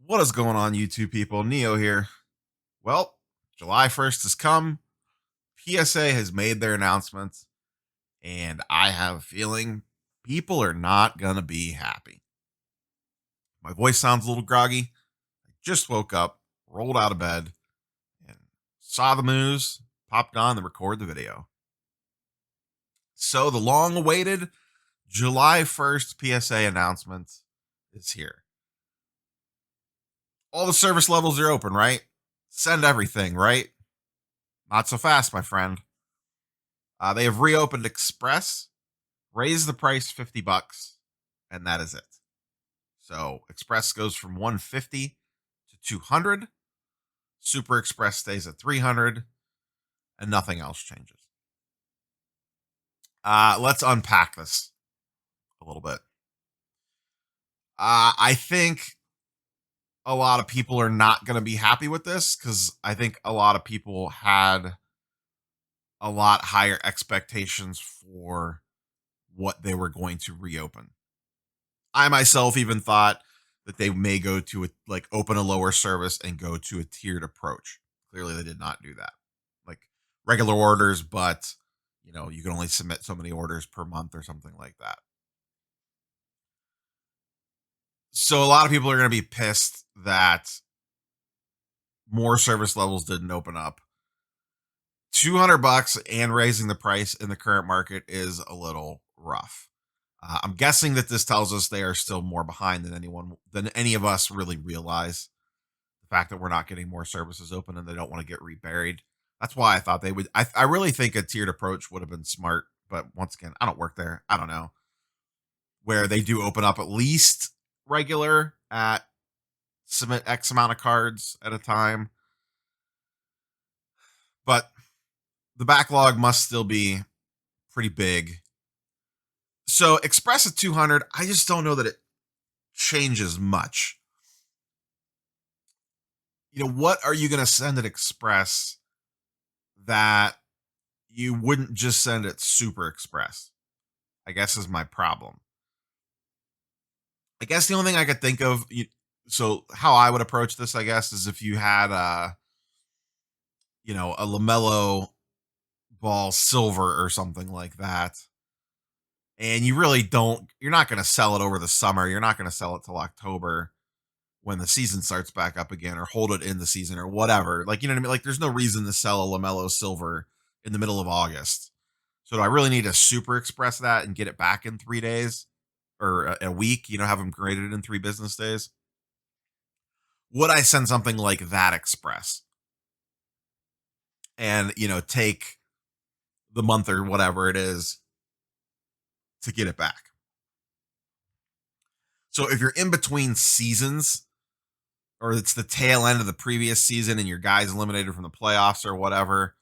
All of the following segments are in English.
What is going on, YouTube people? Neo here. Well, July 1st has come. PSA has made their announcements, and I have a feeling people are not going to be happy. My voice sounds a little groggy. I just woke up, rolled out of bed, and saw the news, popped on to record the video. So, the long awaited July 1st PSA announcement is here. All the service levels are open, right? Send everything, right? Not so fast, my friend. They have reopened Express, raised the price $50, and that is it. So Express goes from 150 to 200. Super Express stays at 300, and nothing else changes. Let's unpack this a little bit. I think a lot of people are not going to be happy with this because I think a lot of people had a lot higher expectations for what they were going to reopen. I myself even thought that they may go to open a lower service and go to a tiered approach. Clearly, they did not do that. Like regular orders, but you can only submit so many orders per month or something like that. So a lot of people are going to be pissed that more service levels didn't open up. $200 and raising the price in the current market is a little rough. I'm guessing that this tells us they are still more behind than any of us really realize. The fact that we're not getting more services open and they don't want to get reburied. That's why I thought they would. I really think a tiered approach would have been smart. But once again, I don't work there. I don't know. Where they do open up at least regular at submit X amount of cards at a time. But the backlog must still be pretty big. So Express at 200, I just don't know that it changes much. What are you going to send at Express that you wouldn't just send it Super Express? I guess is my problem. I guess the only thing I could think of, so how I would approach this, I guess, is if you had a LaMelo Ball silver or something like that, and you're not going to sell it over the summer. You're not going to sell it till October when the season starts back up again, or hold it in the season or whatever. Like, you know what I mean? Like, there's no reason to sell a LaMelo silver in the middle of August. So do I really need to Super Express that and get it back in 3 days or a week? Have them graded in 3 business days. Would I send something like that Express and take the month or whatever it is to get it back? So if you're in between seasons, or it's the tail end of the previous season and your guy's eliminated from the playoffs or whatever,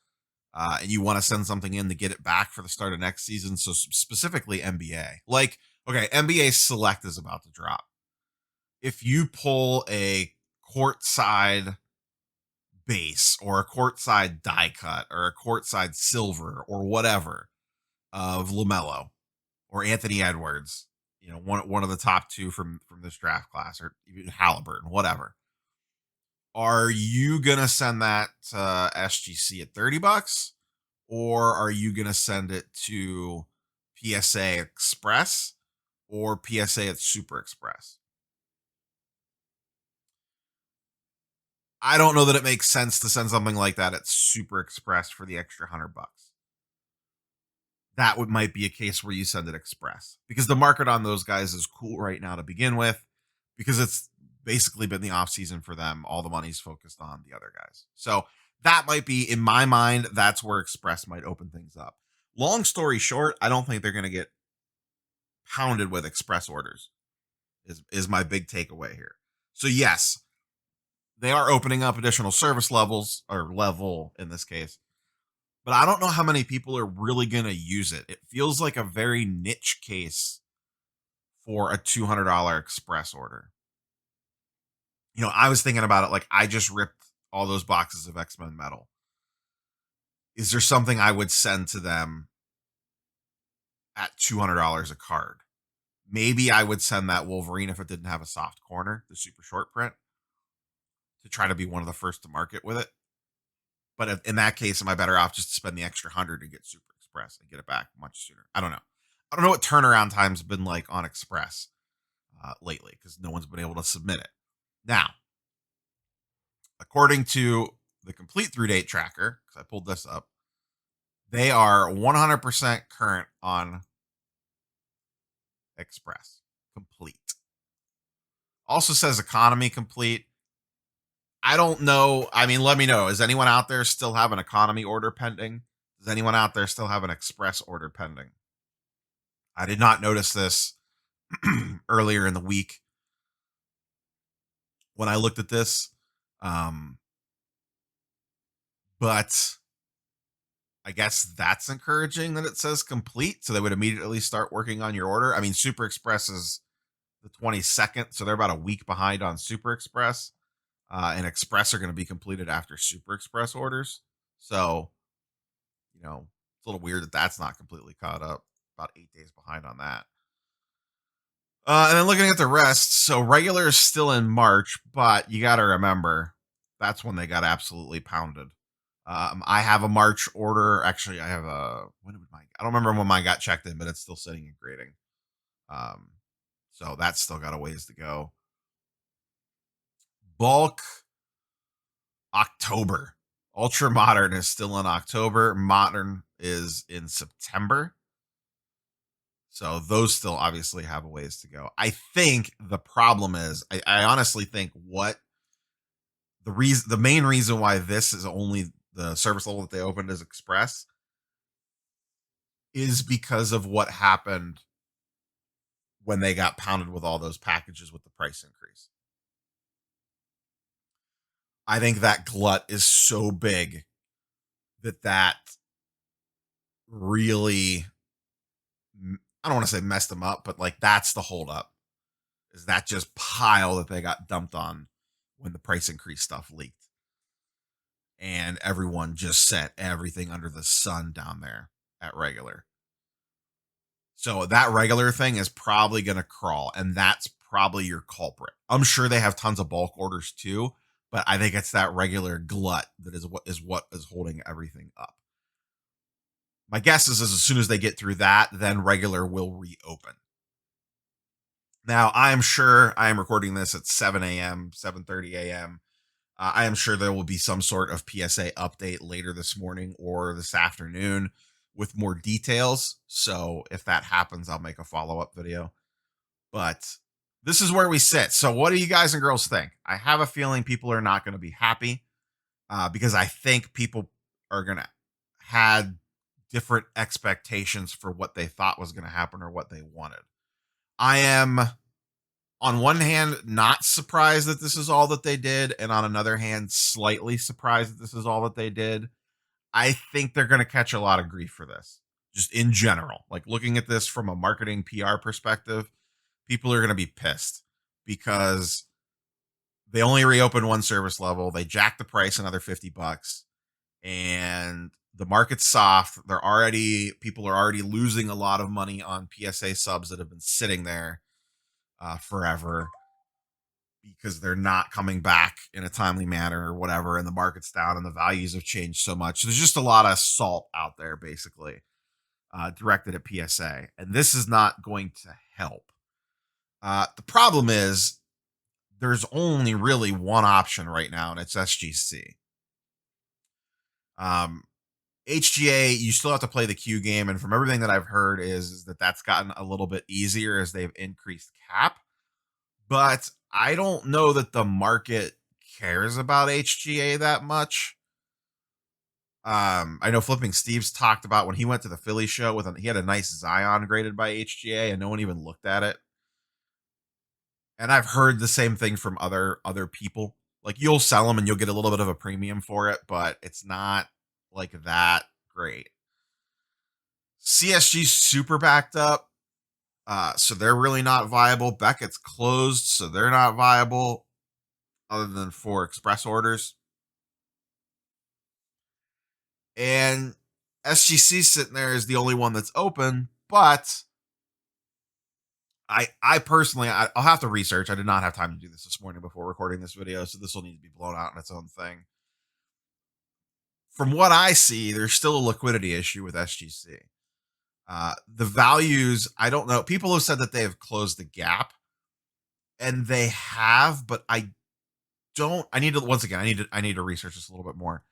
and you want to send something in to get it back for the start of next season. So specifically NBA, okay, NBA Select is about to drop. If you pull a courtside base or a courtside die cut or a courtside silver or whatever of LaMelo or Anthony Edwards, one of the top two from this draft class, or even Halliburton, whatever. Are you gonna send that to SGC at $30, or are you gonna send it to PSA Express or PSA at Super Express? I don't know that it makes sense to send something like that at Super Express for the extra $100. That might be a case where you send it Express, because the market on those guys is cool right now to begin with, because it's basically been the off season for them. All the money's focused on the other guys. So that might be, in my mind, that's where Express might open things up. Long story short, I don't think they're going to get pounded with Express orders is my big takeaway here. So yes, they are opening up additional service levels, or level in this case, but I don't know how many people are really going to use it. It feels like a very niche case for a $200 Express order. I was thinking about it, like, I just ripped all those boxes of X-Men metal. Is there something I would send to them at $200 a card? Maybe I would send that Wolverine if it didn't have a soft corner, the super short print. to try to be one of the first to market with it. But in that case, am I better off just to spend the extra 100 to get Super Express and get it back much sooner? I don't know. I don't know what turnaround time's been like on Express lately because no one's been able to submit it. Now, according to the complete through date tracker, because I pulled this up, they are 100% current on Express complete. Also says economy complete. I don't know. I mean, let me know. Does anyone out there still have an economy order pending? Does anyone out there still have an express order pending? I did not notice this earlier in the week when I looked at this. Um, but I guess that's encouraging that it says complete. So they would immediately start working on your order. I mean, Super Express is the 22nd. So they're about a week behind on Super Express. And Express are going to be completed after Super Express orders. So, you know, it's a little weird that that's not completely caught up. About 8 days behind on that. And then looking at the rest, so regular is still in March, but you got to remember that's when they got absolutely pounded. I have a March order. Actually, I have a when did mine? I don't remember when mine got checked in, but it's still sitting and grading. Um, so that's still got a ways to go. Bulk October. Ultra Modern is still in October. Modern is in September. So those still obviously have a ways to go. I think the problem is, I honestly think what the main reason why this is only the service level that they opened as Express is because of what happened when they got pounded with all those packages with the price increase. I think that glut is so big that really, I don't want to say messed them up, but like that's the holdup, is that just pile that they got dumped on when the price increase stuff leaked. And everyone just set everything under the sun down there at regular. So that regular thing is probably going to crawl, and that's probably your culprit. I'm sure they have tons of bulk orders too, but I think it's that regular glut that is holding everything up. My guess is as soon as they get through that, then regular will reopen. Now, I am sure I am recording this at 7 a.m., 7:30 a.m. I am sure there will be some sort of PSA update later this morning or this afternoon with more details. So if that happens, I'll make a follow-up video. But this is where we sit. So what do you guys and girls think? I have a feeling people are not going to be happy because I think people are going to had different expectations for what they thought was going to happen or what they wanted. I am on one hand not surprised that this is all that they did, and on another hand slightly surprised that this is all that they did. I think they're going to catch a lot of grief for this, just in general. Like looking at this from a marketing PR perspective, people are going to be pissed because they only reopened one service level. They jacked the price another $50, and the market's soft. People are already losing a lot of money on PSA subs that have been sitting there forever because they're not coming back in a timely manner or whatever, and the market's down and the values have changed so much. So there's just a lot of salt out there, basically, directed at PSA, and this is not going to help. The problem is there's only really one option right now, and it's SGC. Um, HGA, you still have to play the Q game, and from everything that I've heard is that that's gotten a little bit easier as they've increased cap. But I don't know that the market cares about HGA that much. I know Flipping Steve's talked about when he went to the Philly show he had a nice Zion graded by HGA, and no one even looked at it. And I've heard the same thing from other people. Like you'll sell them and you'll get a little bit of a premium for it, but it's not like that great. CSG's super backed up. So they're really not viable. Beckett's closed, so they're not viable other than for express orders. And SGC sitting there is the only one that's open, but I personally, I'll have to research. I did not have time to do this morning before recording this video, so this will need to be blown out in its own thing. From what I see, there's still a liquidity issue with SGC. The values, I don't know. People have said that they have closed the gap, and they have, but I don't. I need to once again. I need to research this a little bit more,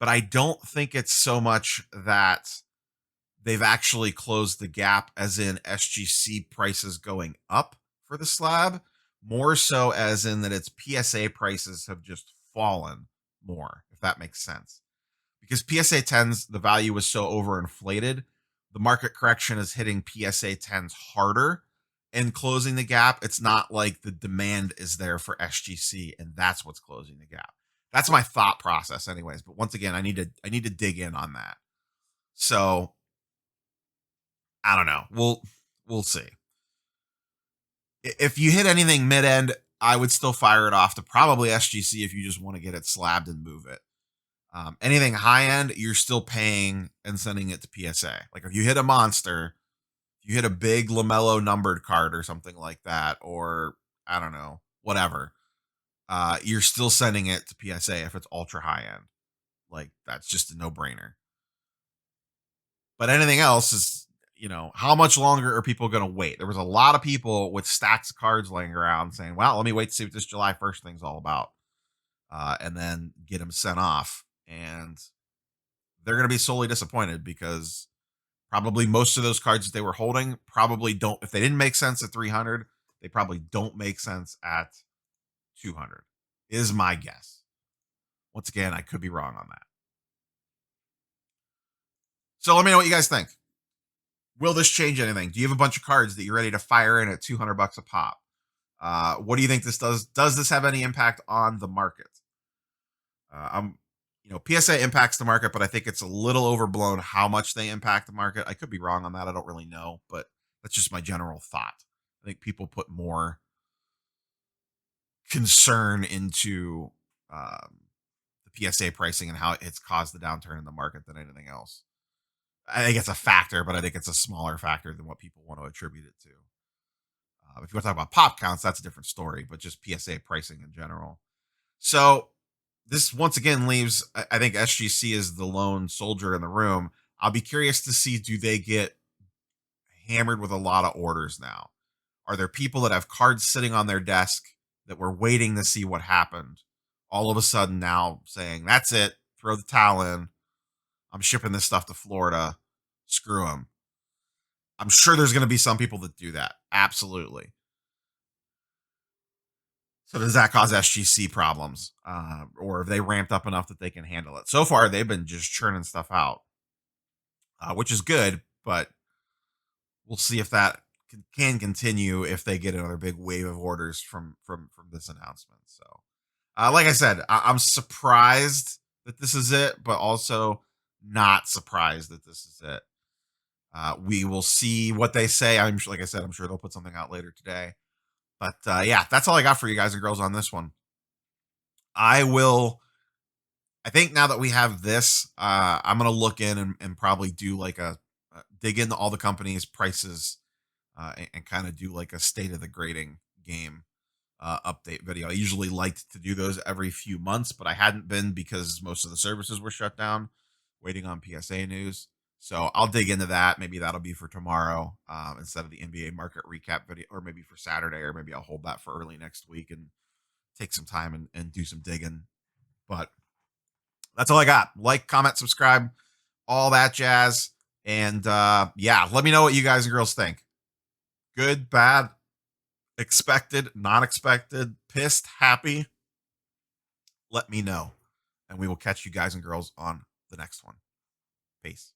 but I don't think it's so much that they've actually closed the gap, as in SGC prices going up for the slab, more so as in that its PSA prices have just fallen more, if that makes sense. Because PSA 10s, the value was so overinflated, the market correction is hitting PSA 10s harder and closing the gap. It's not like the demand is there for SGC, and that's what's closing the gap. That's my thought process, anyways. But once again, I need to dig in on that. So I don't know. We'll see. If you hit anything mid end, I would still fire it off to probably SGC if you just want to get it slabbed and move it. Anything high end, you're still paying and sending it to PSA. Like if you hit a monster, if you hit a big LaMelo numbered card or something like that, or I don't know, whatever, you're still sending it to PSA if it's ultra high end. Like that's just a no brainer. But anything else is, how much longer are people going to wait? There was a lot of people with stacks of cards laying around saying, well, let me wait to see what this July 1st thing's all about. And then get them sent off. And they're going to be solely disappointed because probably most of those cards that they were holding probably don't, if they didn't make sense at 300, they probably don't make sense at 200, is my guess. Once again, I could be wrong on that. So let me know what you guys think. Will this change anything? Do you have a bunch of cards that you're ready to fire in at $200 a pop? What do you think this does? Does this have any impact on the market? PSA impacts the market, but I think it's a little overblown how much they impact the market. I could be wrong on that. I don't really know, but that's just my general thought. I think people put more concern into the PSA pricing and how it's caused the downturn in the market than anything else. I think it's a factor, but I think it's a smaller factor than what people want to attribute it to. If you want to talk about pop counts, that's a different story, but just PSA pricing in general. So this once again leaves, I think SGC is the lone soldier in the room. I'll be curious to see, do they get hammered with a lot of orders now? Are there people that have cards sitting on their desk that were waiting to see what happened, all of a sudden now saying, that's it, throw the towel in, I'm shipping this stuff to Florida, screw them? I'm sure there's going to be some people that do that. Absolutely. So does that cause SGC problems? Or have they ramped up enough that they can handle it? So far, they've been just churning stuff out, which is good, but we'll see if that can continue if they get another big wave of orders from this announcement. So, like I said, I'm surprised that this is it, but also not surprised that this is it. We will see what they say. I'm sure, like I said, I'm sure they'll put something out later today. But yeah, that's all I got for you guys and girls on this one. I think now that we have this, I'm going to look in and probably do like dig into all the companies' prices and kind of do like a state of the grading game update video. I usually liked to do those every few months, but I hadn't been because most of the services were shut down, waiting on PSA news. So I'll dig into that. Maybe that'll be for tomorrow instead of the NBA market recap video, or maybe for Saturday, or maybe I'll hold that for early next week and take some time and do some digging. But that's all I got. Like, comment, subscribe, all that jazz. And yeah, let me know what you guys and girls think. Good, bad, expected, not expected, pissed, happy. Let me know. And we will catch you guys and girls on the next one. Peace.